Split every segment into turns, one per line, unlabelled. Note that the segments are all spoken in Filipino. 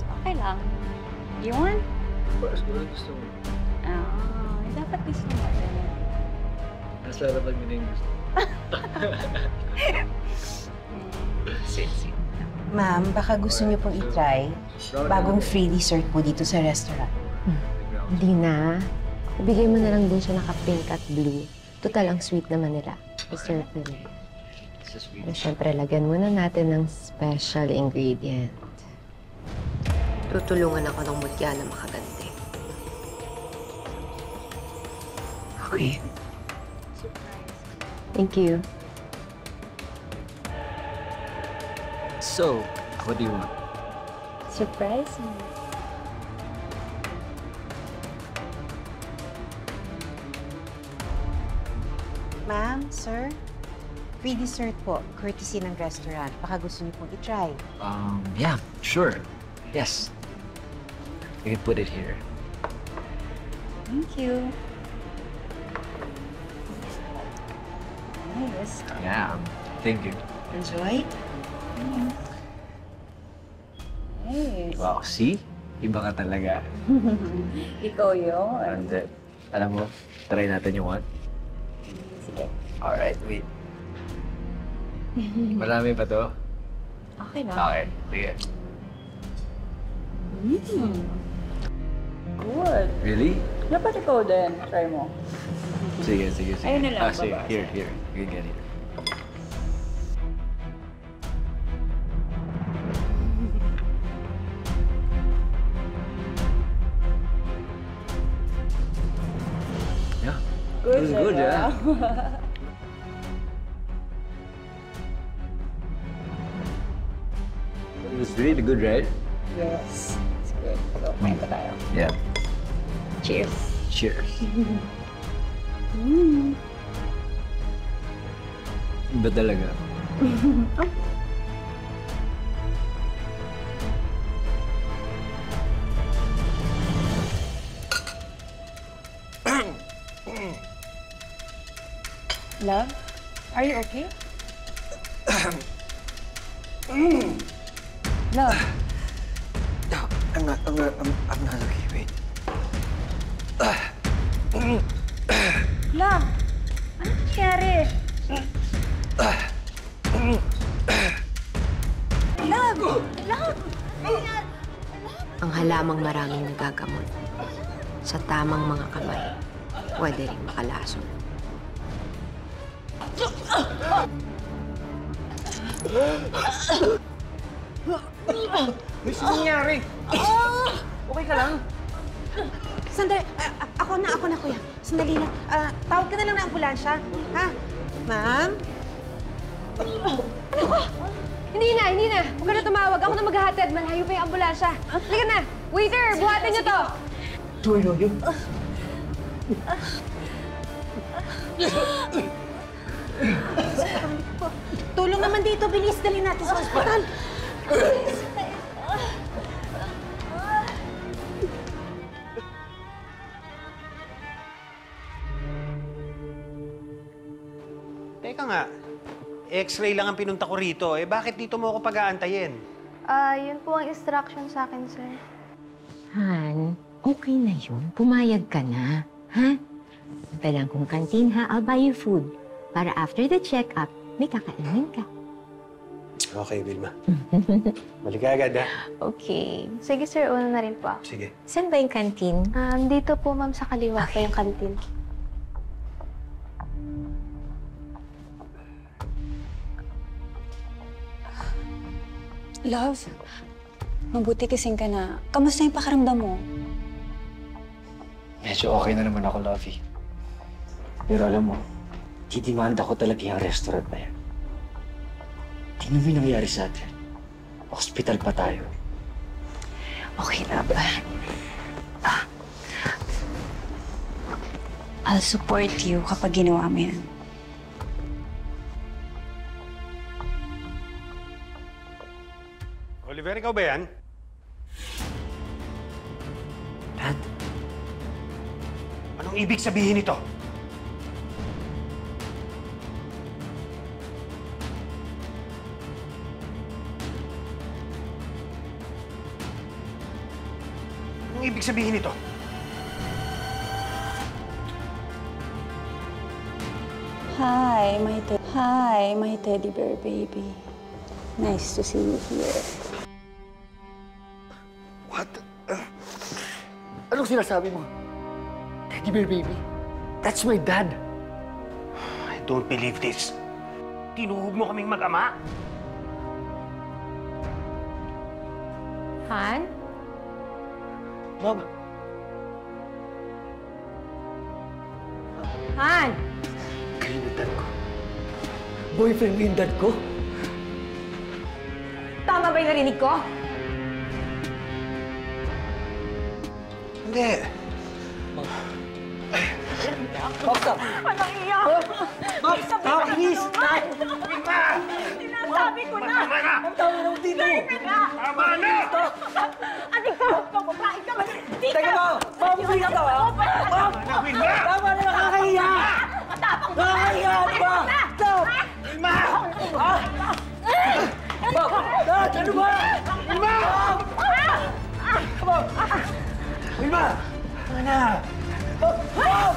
Okay lang. You want?
Para siguro gusto mo.
Dapat gusto mo rin.
Nasa harapan mo na yung gusto.
Sweet.
Ma'am, baka gusto niyo pong i-try bagong free dessert po dito sa restaurant.
Hindi na. Ibigay mo na lang din siya naka-pink at blue. Total, ang sweet naman nila. Dessert nila.
So sweet.
Pero syempre, lagyan muna natin ng special ingredient. Tutulungan ako ng mutya na makaganti. Okay. Thank you.
So, what do you want?
Surprise me.
Ma'am, sir, free dessert po, courtesy ng restaurant. Baka gusto niyo pong i-try.
Yeah, sure. Yes. You can put it here.
Thank you. Nice.
Yeah, thank you.
Enjoy.
Nice.
Wow, see? Iba ka talaga.
Ikaw yun.
And, alam mo, try natin yung one.
Sige.
Alright, wait. Marami pa to?
Okay na.
Okay, sige.
Good.
Really?
Dapat ikaw din. Try mo.
Sige.
Ayun na lang,
Sige,
baba.
here. You can get it. Yeah.
Good,
It was good,
diba?
yeah. It was really good, right?
Yes. It's good. So, kumain pa tayo.
Yeah.
Cheers.
Cheers. Iba talaga.
Love, are you okay? Love,
No, I'm not okay. Wait.
love, ano nangyari? Love!
Ang halamang maraming nagagamot. Sa tamang mga kamay, pwede rin makalason.
May nangyari? Okay ka lang?
Sandali, ako na, kuya. Sandali lang. Tawag ka na lang ng ambulansya. Ha? Ma'am?
Hindi na! Huwag ka na tumawag. Ako na maghahatid. Malayo pa yung ambulansya. Halika na! Waiter, buhatin niyo to!
Tuloy.
Tulong naman dito. Bilis, dali natin sa ospital.
Teka nga, X-ray lang ang pinunta ko rito. Bakit dito mo ako pag-aantayin?
Yun po ang instruction sa akin, sir.
Han, okay na yun. Pumayag ka na. Ha? Punta lang kung kantin ha. I'll buy you food. Para after the check-up, may kakainin ka.
Okay, Vilma. Balik ka agad, ha?
Okay.
Sige, sir. Una na rin po ako.
Sige.
Saan ba yung kantin?
Dito po, ma'am, sa kaliwa pa yung kantin.
Love, mabuti kasing ka na. Kamusta yung pakiramdam mo?
Medyo okay na naman ako, Lovey. Pero alam mo, didimanda ko talaga yung restaurant na yan. Tingnan mo yung nangyari sa atin. Hospital pa tayo.
Okay, love. I'll support you kapag ginawa mo yan.
Oliver, ikaw ba yan?
Dad?
Anong ibig sabihin nito? Anong ibig sabihin nito?
Hi, my teddy bear baby. Nice to see you here.
What? Anong sinasabi mo? Teddy bear baby? That's my dad.
I don't believe this. Tinuhog mo kaming mag-ama?
Han?
Ma'am,
Han!
kayo na dad ko. Boyfriend mo yung dad ko?
Tama ba yung narinig ko?
Hindi.
Stop!
Anong iyak?
Ma'am, stop, please!
Sinasabi ko na!
Tama na!
Ang tawag ng dito!
Tama na!
Ating ka! Babae ka! Dito!
Teka mo! Ma'am, hindi ka to, ha? Ma'am!
Na, Wilma!
Tama na, nakakahiya!
Matapang ka!
Nakakahiya! Ba? Stop!
Wilma!
Ma'am! Dad, ano ba?
Wilma!
Ma'am! Wilma! Tama na! Ma'am!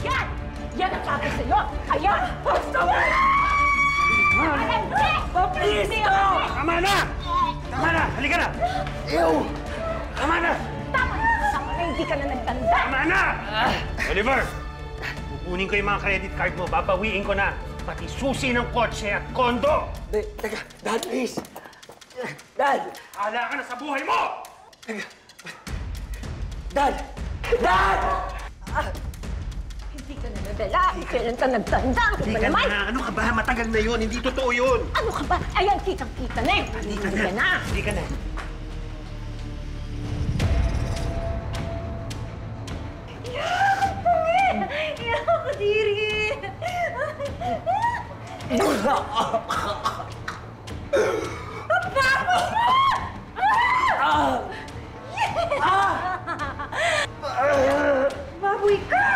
Yan! Yan ang sabi sa'yo! Ayan!
Tama na! Ma'am, please! Stop!
Tama na! Tama na! Halika na!
Ew!
Tama na!
Tama na! Hindi ka na nagtanda!
Tama na! Oliver! Kukunin ko yung mga credit card mo. Babawiin ko na. Pati susi ng kotse at kondo!
Teka, Dad, please! Dad!
Hala ka na sa buhay mo!
Dad! Dad!
Hindi ka na nadala! Kailan ka nagtanda? Ano ba
Halika
naman?
na! Ano ka ba? Matagal na yun. Hindi totoo yun.
Ano ka ba? Ayan, kitang-kita na eh!
Halika na! Halika na!
Iyak ako, diri! Baboy ka!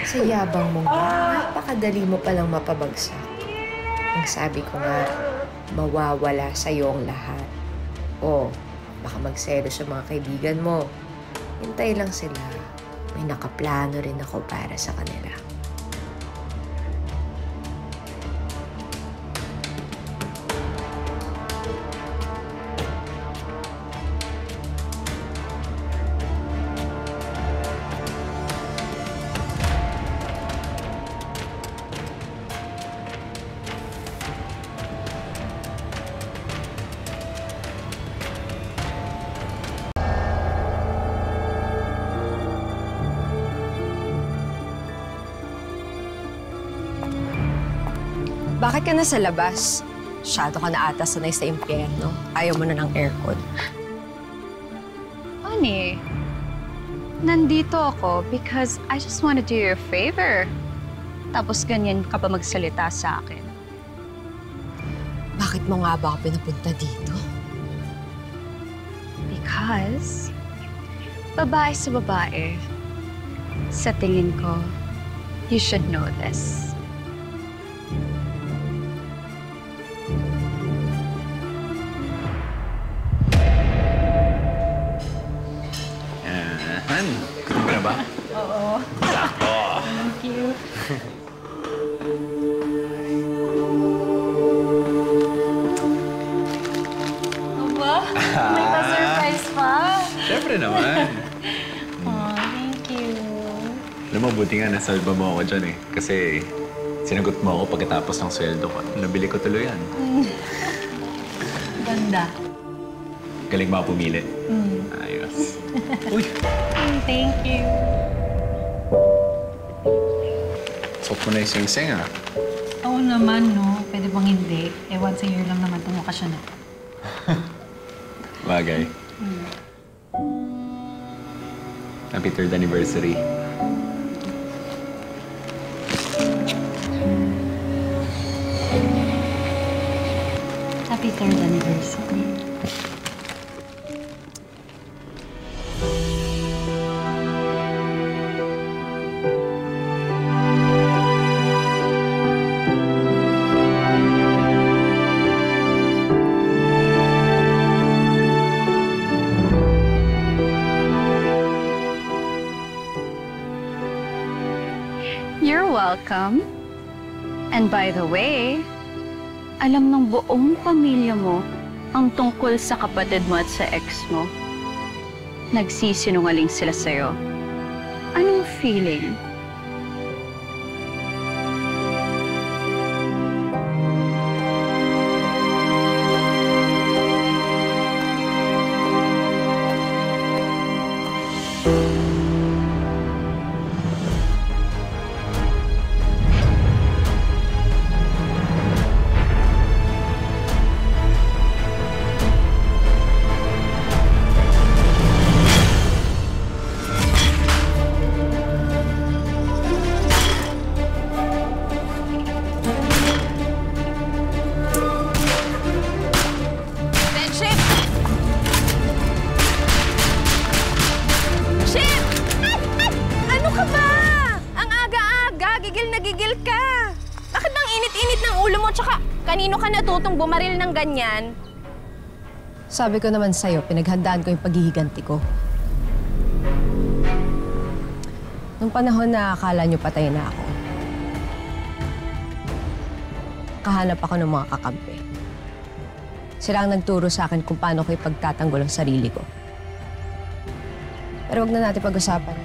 Sa yabang mo nga, napakadali mo palang mapabagsak. Ang sabi ko nga, mawawala sa'yo ang lahat. O, baka magselo sa mga kaibigan mo. Hintay lang sila. May nakaplano rin ako para sa kanila.
Bakit ka na sa labas? Masyado ka na ata sanay sa impyerno. Ayaw mo na ng aircon.
Honey, nandito ako because I just want to do you a favor. Tapos ganyan ka pa magsalita sa akin.
Bakit mo nga ba ako pinapunta dito?
Because, babae sa babae, sa tingin ko, you should know this.
Han, gusto mo na ba?
Oo.
Sakto.
Thank you. Aba, may pa-surprise pa.
Siyempre naman.
Oh, thank you.
Alam mo, buti nga nasalba mo ako dyan eh. Kasi sinagot mo ako pagkatapos ng sweldo ko. Nabili ko tuloy yan.
Ganda.
Galing ba pumili? Ayos. Uy!
Thank you.
Suot mo na yung sing-sing ah.
Oo naman, no? Pwede bang hindi? Eh, once a year lang naman itong okasyon na.
Bagay. Happy 3rd anniversary.
Happy 3rd anniversary.
And by the way, alam ng buong pamilya mo ang tungkol sa kapatid mo at sa ex mo. Nagsisinungaling sila sa'yo. Anong feeling?
Bumaril ng ganyan. Sabi ko naman sa'yo, pinaghandaan ko yung paghihiganti ko. Nung panahon na akala niyo patay na ako, kahanap ako ng mga kakampi. Sila ang nagturo sa akin kung paano ko ipagtatanggol ang sarili ko. Pero wag na natin pag-usapan.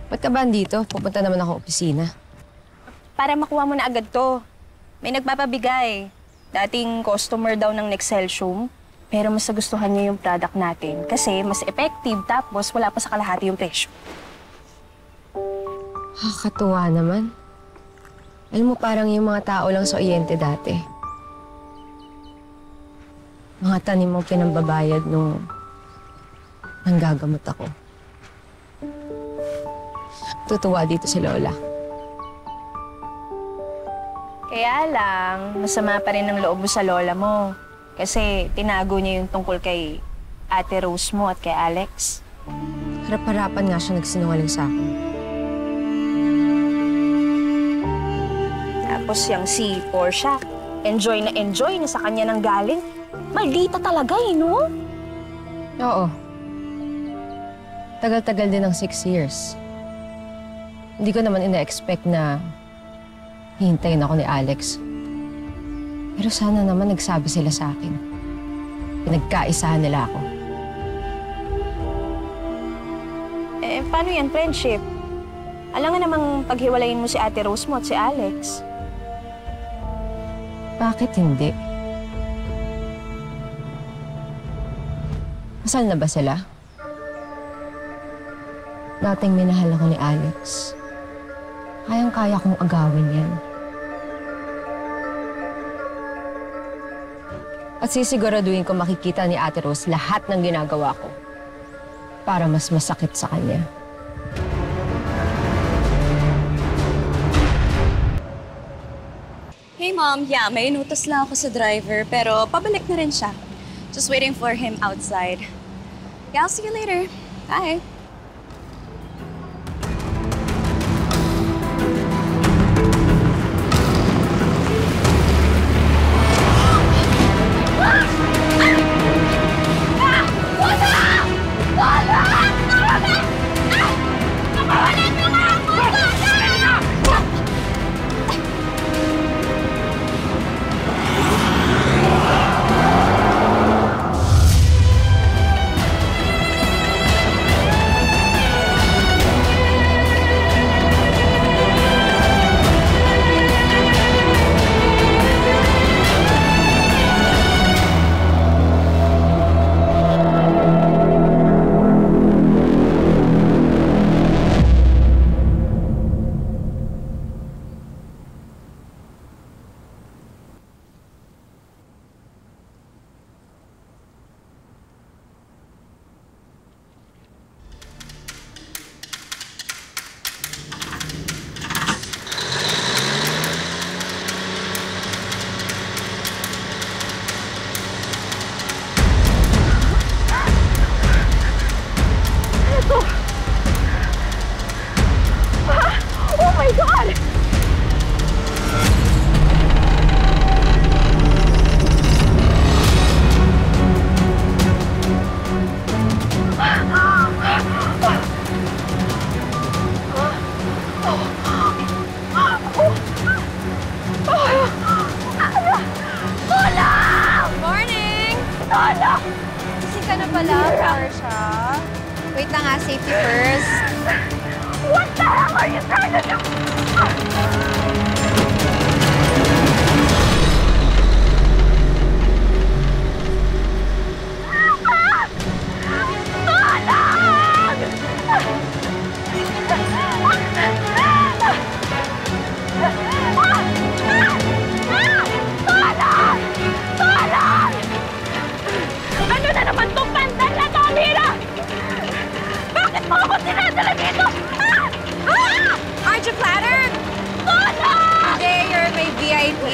Ba't ka ba andito? Pupunta naman ako opisina.
Para makuha mo na agad to. May nagpapabigay. Dating customer daw ng Nexcelsium, pero mas nagustuhan niya yung product natin kasi mas effective tapos wala pa sa kalahati yung presyo.
Kakatuwa naman. Alam mo, parang yung mga tao lang sa Oriente dati. Mga tanim mo pinambabayad nung nanggagamot ako. Tutuwa dito si Lola.
Kaya lang, masama pa rin ang loob mo sa lola mo. Kasi tinago niya yung tungkol kay Ate Rose mo at kay Alex.
Harap-harapan nga siya nagsinungaling sa akin.
Tapos yung si Portia, enjoy na sa kanya nang galing. Maldita talaga eh, no?
Oo. Tagal-tagal din ng 6 years. Hindi ko naman ina-expect na hihintayin ako ni Alex. Pero sana naman nagsabi sila sa akin. Pinagkaisahan nila ako.
Eh, paano yan, friendship? Alam nga namang paghiwalayin mo si Ate Rose mo at si Alex.
Bakit hindi? Kasal na ba sila? Dating minahal ako ni Alex. Kayang-kaya kong agawin yan. At sisiguraduhin ko makikita ni Ate Rose lahat ng ginagawa ko para mas masakit sa kanya.
Hey, Mom. Yeah, may inutos lang ako sa driver, pero pabalik na rin siya. Just waiting for him outside. Yeah, I'll see you later. Bye.
coffee first.
What the hell are you trying to do? Ano na naman tong pandan na to, Mira? Bakit mo ako sinadala dito?
Aren't you flattered? Today, you're my VIP.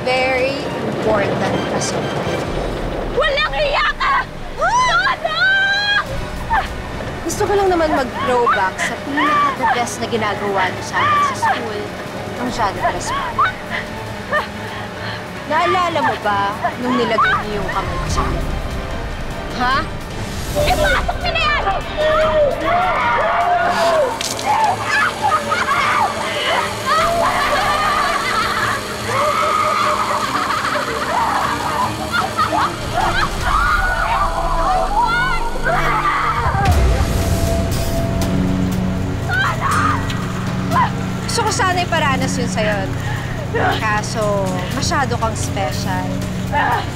Very important kasi.
Walang iya ka! Tulong!
Gusto ko lang naman mag-throwback sa pinaka-the best na ginagawa niyo sa akin sa school ng janitress mo. Naalala mo ba nung nilagay niyo yung kamay ko sa akin? Ha?
Ipasok mo na yan!
Gusto ko sana iparanas yun sa'yo. Kaso, masyado kang special.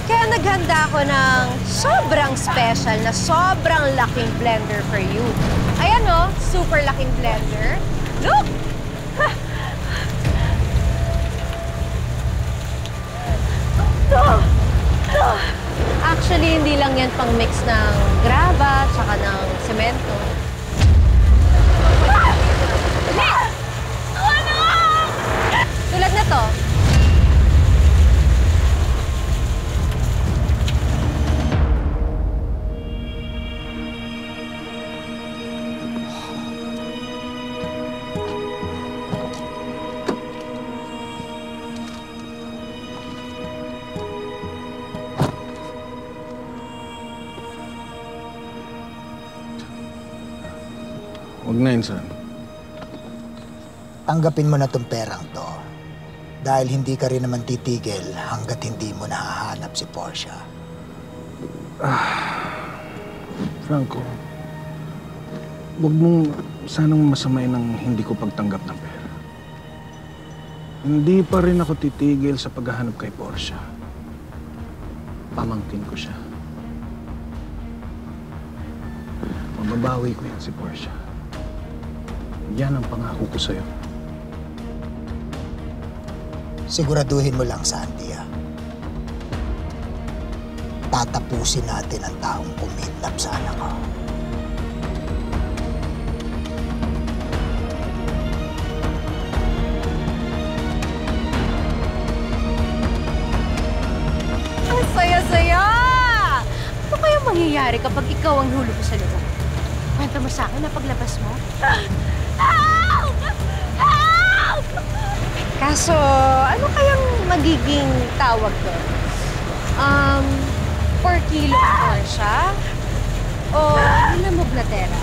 Kaya naghanda ako ng sobrang special na sobrang laking blender for you. Ayan o, super laking blender. Look! Actually, hindi lang yan pang mix ng graba tsaka ng semento. Tulad na to.
Huwag na, Insan.
Tanggapin mo na tong perang to. Dahil hindi ka rin naman titigil hanggat hindi mo nahahanap si Portia.
Franco, huwag mong sanang masamain ang hindi ko pagtanggap ng pera. Hindi pa rin ako titigil sa paghahanap kay Portia. Pamangkin ko siya. Mababawi ko yan si Portia. Yan ang pangako ko sa'yo.
Siguraduhin mo lang, Sandy, ha? Tatapusin natin ang taong kumidnap sa anak ko.
Ang saya-saya! Ano kaya mangyayari kapag ikaw ang hulog ko sa loob? Kwento mo sa akin na paglabas mo?
Help! Help!
Kaso, ano kayang magiging tawag doon? 4 kilo Portia? O hinamog na tera?